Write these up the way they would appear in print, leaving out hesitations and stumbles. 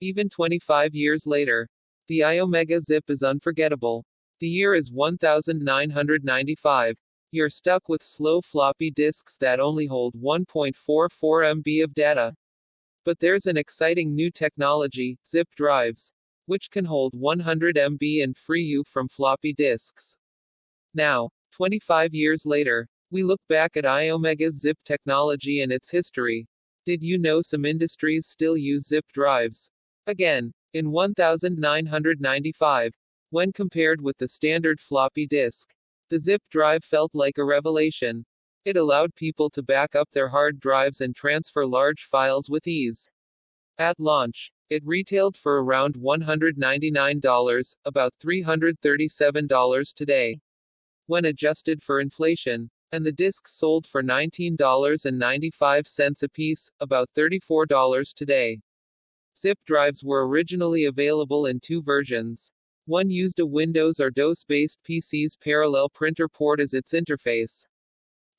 Even 25 years later, the Iomega Zip is unforgettable. The year is 1995. You're stuck with slow floppy disks that only hold 1.44 MB of data. But there's an exciting new technology, zip drives, which can hold 100 MB and free you from floppy disks. Now, 25 years later, we look back at Iomega's zip technology and its history. Did you know some industries still use zip drives? Again, in 1995, when compared with the standard floppy disk, the zip drive felt like a revelation. It allowed people to back up their hard drives and transfer large files with ease. At launch, it retailed for around $199, about $337 today, when adjusted for inflation, and the discs sold for $19.95 apiece, about $34 today. Zip drives were originally available in two versions. One used a Windows or DOS-based PC's parallel printer port as its interface.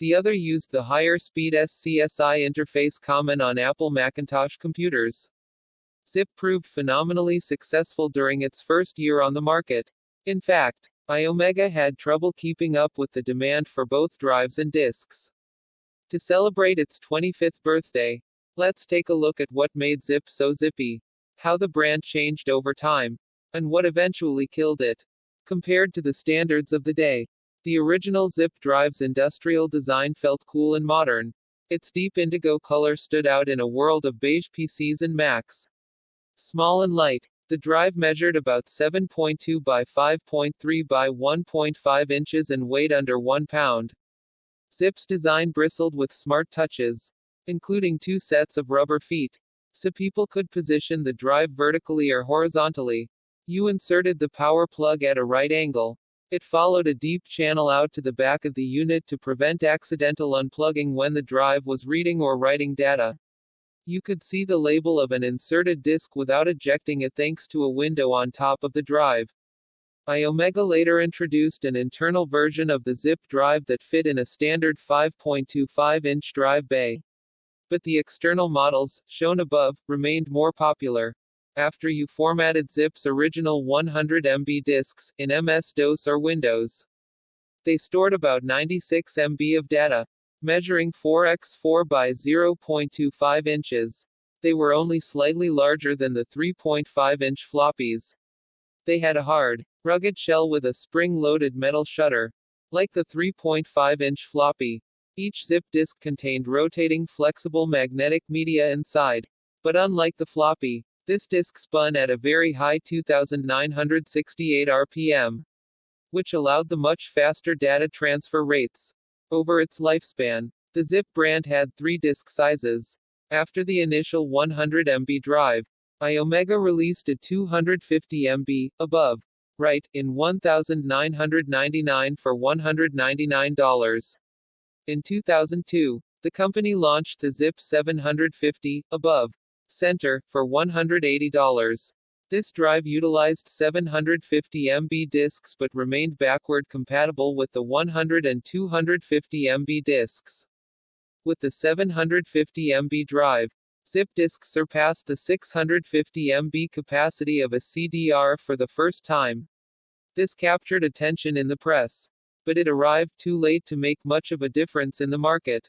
The other used the higher-speed SCSI interface common on Apple Macintosh computers. Zip proved phenomenally successful during its first year on the market. In fact, Iomega had trouble keeping up with the demand for both drives and disks. To celebrate its 25th birthday, let's take a look at what made Zip so zippy, how the brand changed over time, and what eventually killed it. Compared to the standards of the day, the original Zip drive's industrial design felt cool and modern. Its deep indigo color stood out in a world of beige PCs and Macs. Small and light, the drive measured about 7.2 by 5.3 by 1.5 inches and weighed under 1 pound. Zip's design bristled with smart touches, including 2 sets of rubber feet, so people could position the drive vertically or horizontally. You inserted the power plug at a right angle. It followed a deep channel out to the back of the unit to prevent accidental unplugging when the drive was reading or writing data. You could see the label of an inserted disk without ejecting it thanks to a window on top of the drive. Iomega later introduced an internal version of the Zip drive that fit in a standard 5.25-inch drive bay. But the external models, shown above, remained more popular. After you formatted Zip's original 100 MB disks, in MS-DOS or Windows, they stored about 96 MB of data, measuring 4x4 by 0.25 inches. They were only slightly larger than the 3.5-inch floppies. They had a hard, rugged shell with a spring-loaded metal shutter. Like the 3.5-inch floppy, each zip disk contained rotating flexible magnetic media inside. But unlike the floppy, this disk spun at a very high 2,968 RPM, which allowed the much faster data transfer rates. Over its lifespan, the Zip brand had 3 disk sizes. After the initial 100 MB drive, Iomega released a 250 MB, above, right, in 1999 for $199. In 2002, the company launched the Zip 750, above, center, for $180. This drive utilized 750 MB disks but remained backward compatible with the 100 and 250 MB disks. With the 750 MB drive, Zip disks surpassed the 650 MB capacity of a CDR for the first time. This captured attention in the press, but it arrived too late to make much of a difference in the market.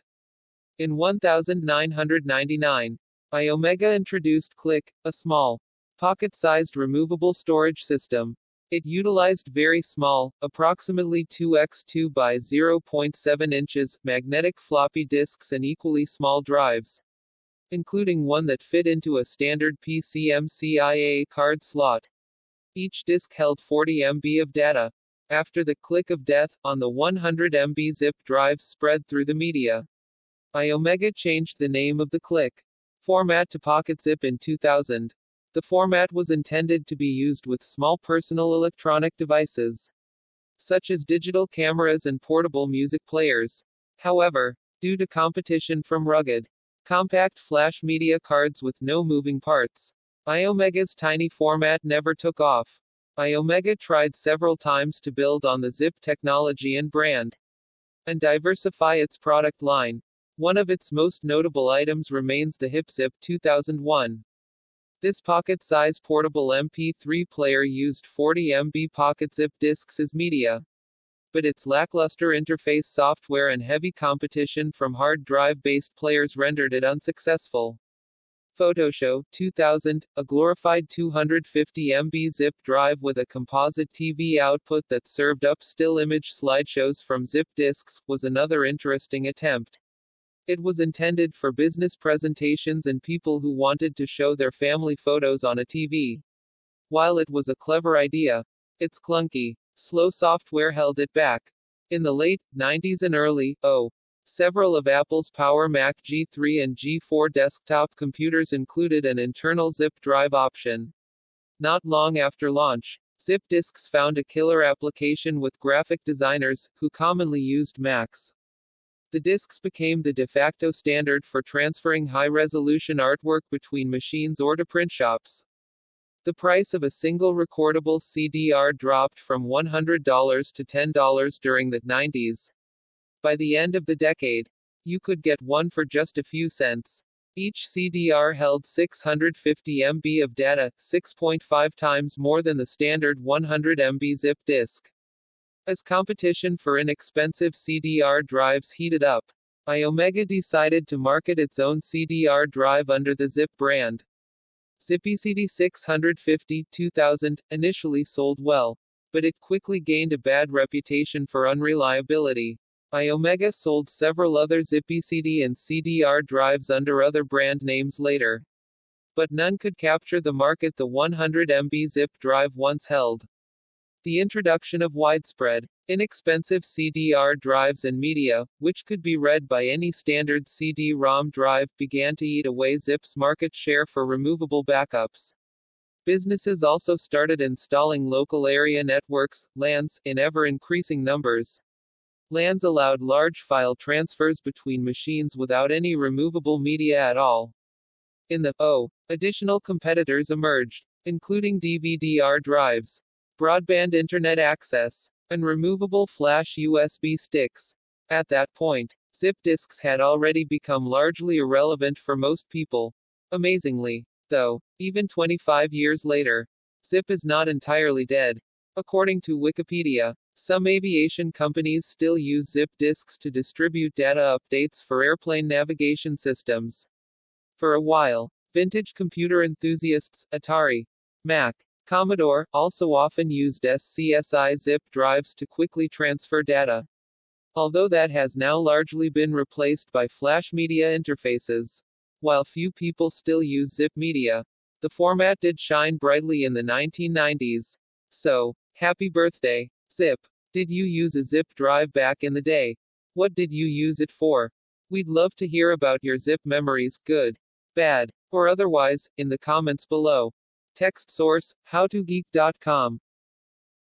In 1999, Iomega introduced Click, a small, pocket-sized removable storage system. It utilized very small, approximately 2x2 by 0.7 inches, magnetic floppy disks and equally small drives, including one that fit into a standard PCMCIA card slot. Each disk held 40 MB of data. After the click of death, on the 100 MB zip drives spread through the media, Iomega changed the name of the Click format to Pocket Zip in 2000. The format was intended to be used with small personal electronic devices, such as digital cameras and portable music players. However, due to competition from rugged, compact flash media cards with no moving parts, Iomega's tiny format never took off. Iomega tried several times to build on the Zip technology and brand, and diversify its product line. One of its most notable items remains the HipZip 2001. This pocket-size portable MP3 player used 40 MB pocket zip disks as media. But its lackluster interface software and heavy competition from hard drive-based players rendered it unsuccessful. Photoshow, 2000, a glorified 250 MB zip drive with a composite TV output that served up still image slideshows from zip disks, was another interesting attempt. It was intended for business presentations and people who wanted to show their family photos on a TV. While it was a clever idea, its clunky, slow software held it back. In the late 90s and early several of Apple's Power Mac G3 and G4 desktop computers included an internal zip drive option. Not long after launch, zip disks found a killer application with graphic designers, who commonly used Macs. The disks became the de facto standard for transferring high-resolution artwork between machines or to print shops. The price of a single recordable CDR dropped from $100 to $10 during the 90s. By the end of the decade, you could get one for just a few cents. Each CDR held 650 MB of data, 6.5 times more than the standard 100 MB zip disk. As competition for inexpensive CDR drives heated up, Iomega decided to market its own CDR drive under the Zip brand. ZipECD 650, 2000, initially sold well, but it quickly gained a bad reputation for unreliability. Iomega sold several other ZipECD and CDR drives under other brand names later. But none could capture the market the 100 MB zip drive once held. The introduction of widespread, inexpensive CDR drives and media, which could be read by any standard CD-ROM drive, began to eat away Zip's market share for removable backups. Businesses also started installing local area networks, LANs, in ever-increasing numbers. LANs allowed large file transfers between machines without any removable media at all. In the additional competitors emerged, including DVD-R drives, broadband internet access, and removable flash USB sticks. At that point, zip disks had already become largely irrelevant for most people. Amazingly, though, even 25 years later, zip is not entirely dead. According to Wikipedia, some aviation companies still use zip disks to distribute data updates for airplane navigation systems. For a while, vintage computer enthusiasts, Atari, Mac, Commodore, also often used SCSI zip drives to quickly transfer data. Although that has now largely been replaced by flash media interfaces. While few people still use zip media, the format did shine brightly in the 1990s. So, happy birthday, Zip! Did you use a zip drive back in the day? What did you use it for? We'd love to hear about your zip memories, good, bad, or otherwise, in the comments below. Text source, howtogeek.com.